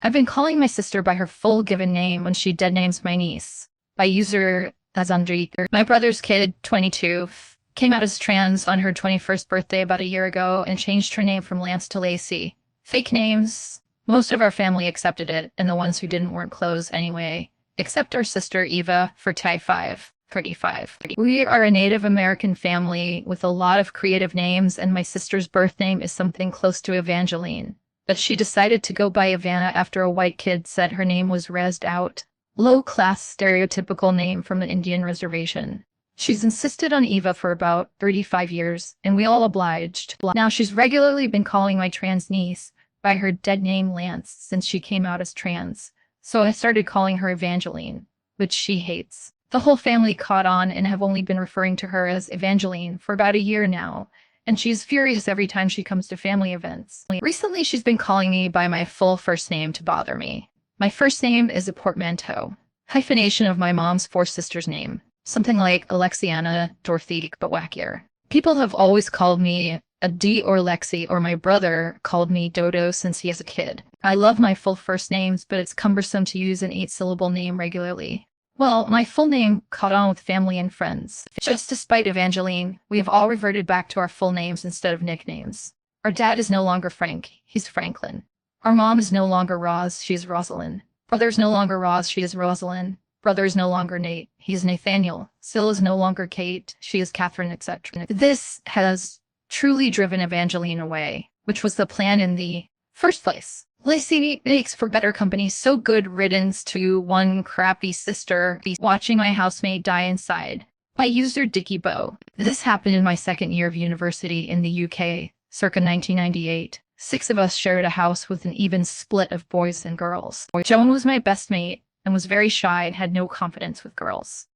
I've been calling my sister by her full given name when she dead names my niece. By user as Andre. My brother's kid, 22, came out as trans on her 21st birthday about a year ago and changed her name from Lance to Lacey. Fake names. Most of our family accepted it, and the ones who didn't weren't close anyway. Except our sister Eva for Ty 5. 35. We are a Native American family with a lot of creative names, and my sister's birth name is something close to Evangeline. But she decided to go by Ivana after a white kid said her name was rezzed out. Low-class stereotypical name from the Indian reservation. She's insisted on Eva for about 35 years, and we all obliged. Now she's regularly been calling my trans niece by her dead name Lance since she came out as trans. So I started calling her Evangeline, which she hates. The whole family caught on and have only been referring to her as Evangeline for about a year now, and she's furious every time she comes to family events. Recently, she's been calling me by my full first name to bother me. My first name is a portmanteau, hyphenation of my mom's four sisters' name, something like Alexiana, Dorothy, but wackier. People have always called me a D or Lexi, or my brother called me Dodo since he was a kid. I love my full first names, but it's cumbersome to use an 8-syllable name regularly. Well, my full name caught on with family and friends. Just to spite Evangeline, we have all reverted back to our full names instead of nicknames. Our dad is no longer Frank, he's Franklin. Our mom is no longer Roz, she's Rosalind. Brother is no longer Roz, she is Rosalind. Brother is no longer Nate, he's Nathaniel. Syl is no longer Kate, she is Catherine, etc. This has truly driven Evangeline away, which was the plan in the first place. Lacey makes for better company, so good riddance to one crappy sister watching my housemate die inside. By user Dicky Bow. This happened in my second year of university in the UK, circa 1998. 6 of us shared a house with an even split of boys and girls. Joan was my best mate and was very shy and had no confidence with girls.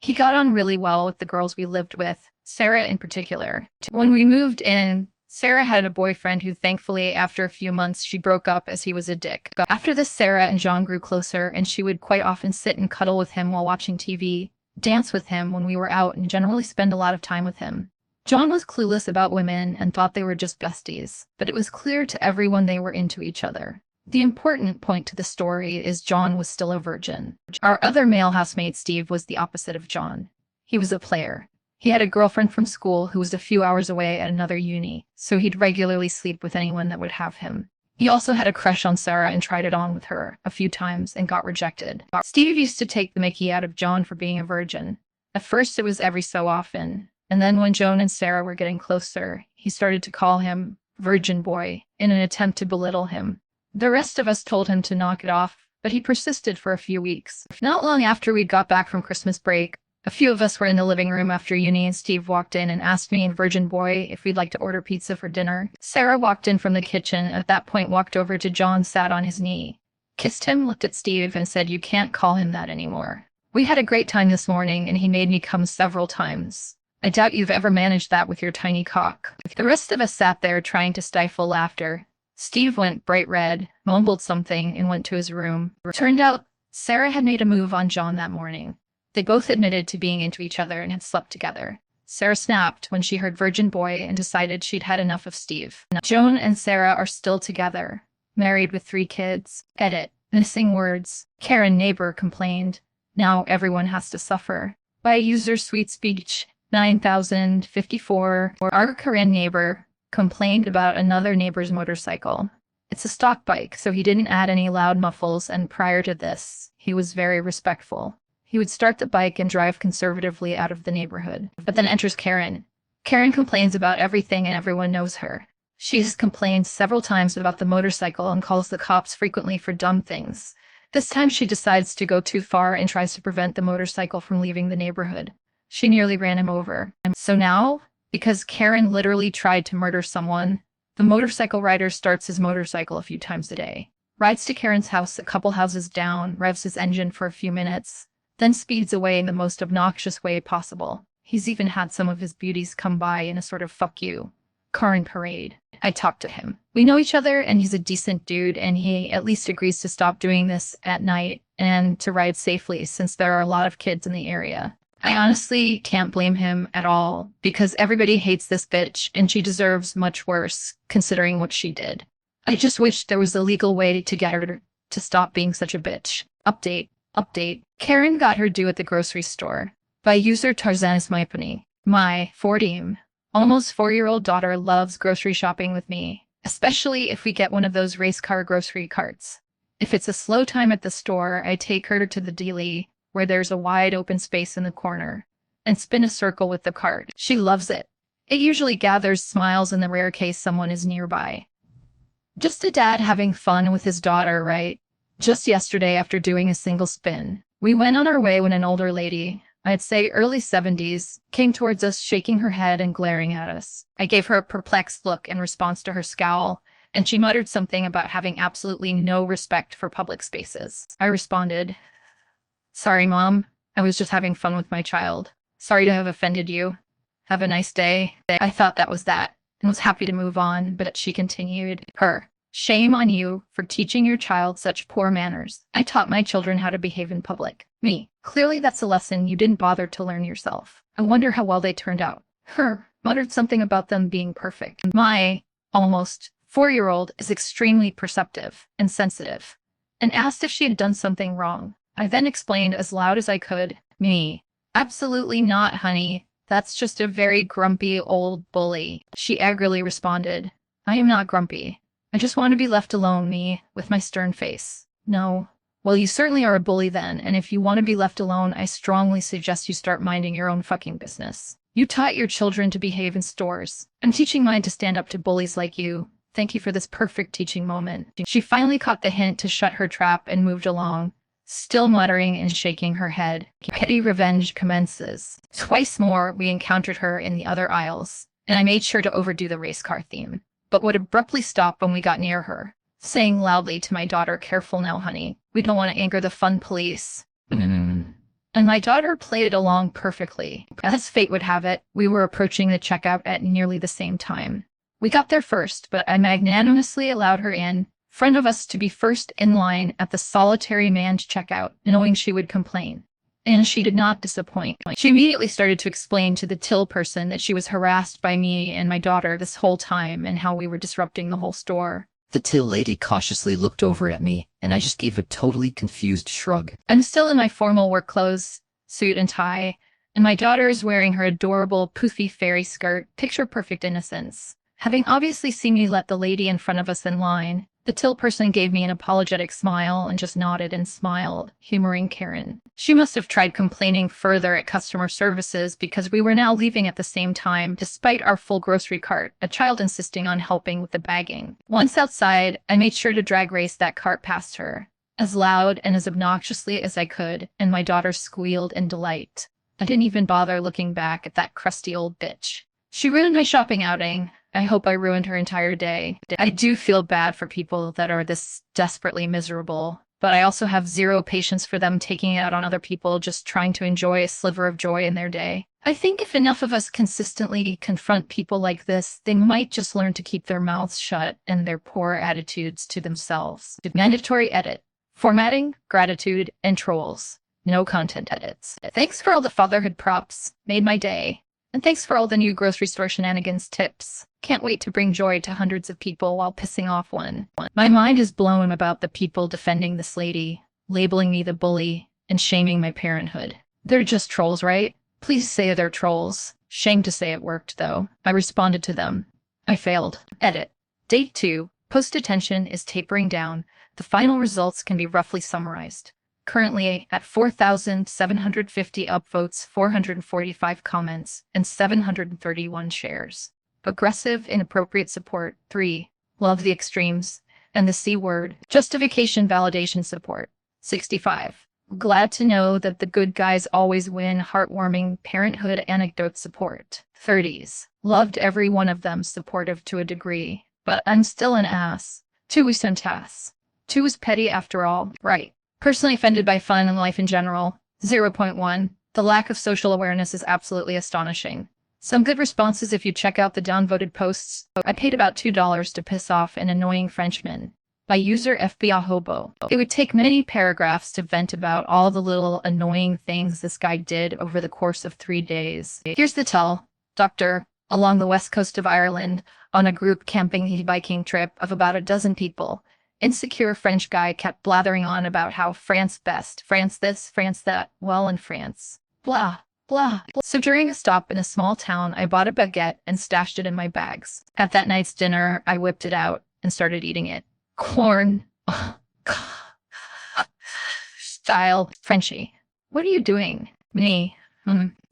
He got on really well with the girls we lived with, Sarah in particular. When we moved in, Sarah had a boyfriend who, thankfully, after a few months, she broke up as he was a dick. After this, Sarah and John grew closer, and she would quite often sit and cuddle with him while watching TV, dance with him when we were out, and generally spend a lot of time with him. John was clueless about women and thought they were just besties, but it was clear to everyone they were into each other. The important point to the story is John was still a virgin. Our other male housemate, Steve, was the opposite of John. He was a player. He had a girlfriend from school who was a few hours away at another uni, so he'd regularly sleep with anyone that would have him. He also had a crush on Sarah and tried it on with her a few times and got rejected. Steve used to take the mickey out of John for being a virgin. At first it was every so often, and then when Joan and Sarah were getting closer, he started to call him Virgin Boy in an attempt to belittle him. The rest of us told him to knock it off, but he persisted for a few weeks. Not long after we got back from Christmas break, a few of us were in the living room after uni, and Steve walked in and asked me and Virgin Boy if we'd like to order pizza for dinner. Sarah walked in from the kitchen, at that point walked over to John, sat on his knee, kissed him, looked at Steve, and said, "You can't call him that anymore." We had a great time this morning, and he made me come several times. I doubt you've ever managed that with your tiny cock. The rest of us sat there trying to stifle laughter. Steve went bright red, mumbled something, and went to his room. Turned out, Sarah had made a move on John that morning. They both admitted to being into each other and had slept together. Sarah snapped when she heard Virgin Boy and decided she'd had enough of Steve. Joan and Sarah are still together, married with 3 kids. Edit. Missing words. Karen neighbor complained. Now everyone has to suffer. By user Sweet Speech 9054, our Karen neighbor complained about another neighbor's motorcycle. It's a stock bike, so he didn't add any loud muffles, and prior to this, he was very respectful. He would start the bike and drive conservatively out of the neighborhood. But then enters Karen. Karen complains about everything and everyone knows her. She has complained several times about the motorcycle and calls the cops frequently for dumb things. This time she decides to go too far and tries to prevent the motorcycle from leaving the neighborhood. She nearly ran him over. So now, because Karen literally tried to murder someone, the motorcycle rider starts his motorcycle a few times a day, rides to Karen's house a couple houses down, revs his engine for a few minutes, then speeds away in the most obnoxious way possible. He's even had some of his beauties come by in a sort of fuck you, Karen parade. I talked to him. We know each other and he's a decent dude, and he at least agrees to stop doing this at night and to ride safely since there are a lot of kids in the area. I honestly can't blame him at all because everybody hates this bitch and she deserves much worse considering what she did. I just wish there was a legal way to get her to stop being such a bitch. Update. Karen got her due at the grocery store. By user Tarzanus Mypony. My 14, almost 4-year-old daughter loves grocery shopping with me, especially if we get one of those race car grocery carts. If it's a slow time at the store, I take her to the dealie, where there's a wide open space in the corner, and spin a circle with the cart. She loves it. It usually gathers smiles in the rare case someone is nearby. Just a dad having fun with his daughter, right? Just yesterday, after doing a single spin, we went on our way when an older lady, I'd say early 70s, came towards us, shaking her head and glaring at us. I gave her a perplexed look in response to her scowl, and she muttered something about having absolutely no respect for public spaces. I responded, "Sorry, Mom. I was just having fun with my child. Sorry to have offended you. Have a nice day." I thought that was that, and was happy to move on, but she continued, "Shame on you for teaching your child such poor manners. I taught my children how to behave in public." Me. "Clearly that's a lesson you didn't bother to learn yourself. I wonder how well they turned out." Muttered something about them being perfect. My almost 4-year-old is extremely perceptive and sensitive, and asked if she had done something wrong. I then explained as loud as I could, "Me. Absolutely not, honey. That's just a very grumpy old bully." She angrily responded, "I am not grumpy. I just want to be left alone," me, with my stern face. "No. Well, you certainly are a bully then, and if you want to be left alone, I strongly suggest you start minding your own fucking business. You taught your children to behave in stores. I'm teaching mine to stand up to bullies like you. Thank you for this perfect teaching moment." She finally caught the hint to shut her trap and moved along, still muttering and shaking her head. Petty revenge commences. Twice more, we encountered her in the other aisles, and I made sure to overdo the race car theme, but would abruptly stop when we got near her, saying loudly to my daughter, "Careful now, honey. We don't want to anger the fun police." And my daughter played it along perfectly. As fate would have it, we were approaching the checkout at nearly the same time. We got there first, but I magnanimously allowed her in front of us to be first in line at the solitary manned checkout, knowing she would complain. And she did not disappoint. She immediately started to explain to the till person that she was harassed by me and my daughter this whole time and how we were disrupting the whole store. The till lady cautiously looked over at me, and I just gave a totally confused shrug. I'm still in my formal work clothes, suit and tie, and my daughter is wearing her adorable poofy fairy skirt, picture-perfect innocence. Having obviously seen me let the lady in front of us in line, the till person gave me an apologetic smile and just nodded and smiled, humoring Karen. She must have tried complaining further at customer services because we were now leaving at the same time, despite our full grocery cart, a child insisting on helping with the bagging. Once outside, I made sure to drag race that cart past her, as loud and as obnoxiously as I could, and my daughter squealed in delight. I didn't even bother looking back at that crusty old bitch. She ruined my shopping outing. I hope I ruined her entire day. I do feel bad for people that are this desperately miserable, but I also have zero patience for them taking it out on other people just trying to enjoy a sliver of joy in their day. I think if enough of us consistently confront people like this, they might just learn to keep their mouths shut and their poor attitudes to themselves. Mandatory edit. Formatting, gratitude, and trolls. No content edits. Thanks for all the fatherhood props. Made my day. And thanks for all the new grocery store shenanigans tips. Can't wait to bring joy to hundreds of people while pissing off one. My mind is blown about the people defending this lady, labeling me the bully, and shaming my parenthood. They're just trolls, right? Please say they're trolls. Shame to say it worked, though. I responded to them. I failed. Edit. Date 2. Post attention is tapering down. The final results can be roughly summarized. Currently at 4,750 upvotes, 445 comments, and 731 shares. Aggressive, inappropriate support, 3. Love the extremes, and the C word. Justification, validation support, 65. Glad to know that the good guys always win, heartwarming parenthood anecdote support, 30s. Loved every one of them, supportive to a degree, but I'm still an ass. 2 is ass. 2 is petty after all, right? Personally offended by fun and life in general, 0.1. The lack of social awareness is absolutely astonishing. Some good responses if you check out the downvoted posts. I paid about $2 to piss off an annoying Frenchman. By user FBI Hobo. It would take many paragraphs to vent about all the little annoying things this guy did over the course of 3 days. Here's the tell. Doctor, along the west coast of Ireland, on a group camping biking trip of about a dozen people, Insecure French guy kept blathering on about how France best, France this, France that, well in France. Blah, blah, blah. So during a stop in a small town, I bought a baguette and stashed it in my bags. At that night's dinner, I whipped it out and started eating it. Corn. Style. Frenchie. What are you doing? Me.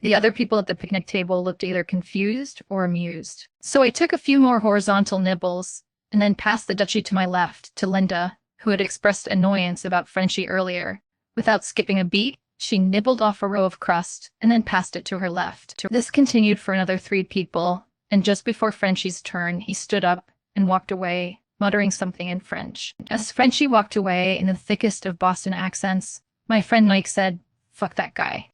The other people at the picnic table looked either confused or amused. So I took a few more horizontal nibbles and then passed the duchy to my left to Linda, who had expressed annoyance about Frenchie earlier. Without skipping a beat, she nibbled off a row of crust and then passed it to her left. This continued for another 3 people, and just before Frenchie's turn, he stood up and walked away, muttering something in French. As Frenchie walked away in the thickest of Boston accents, my friend Mike said, "Fuck that guy."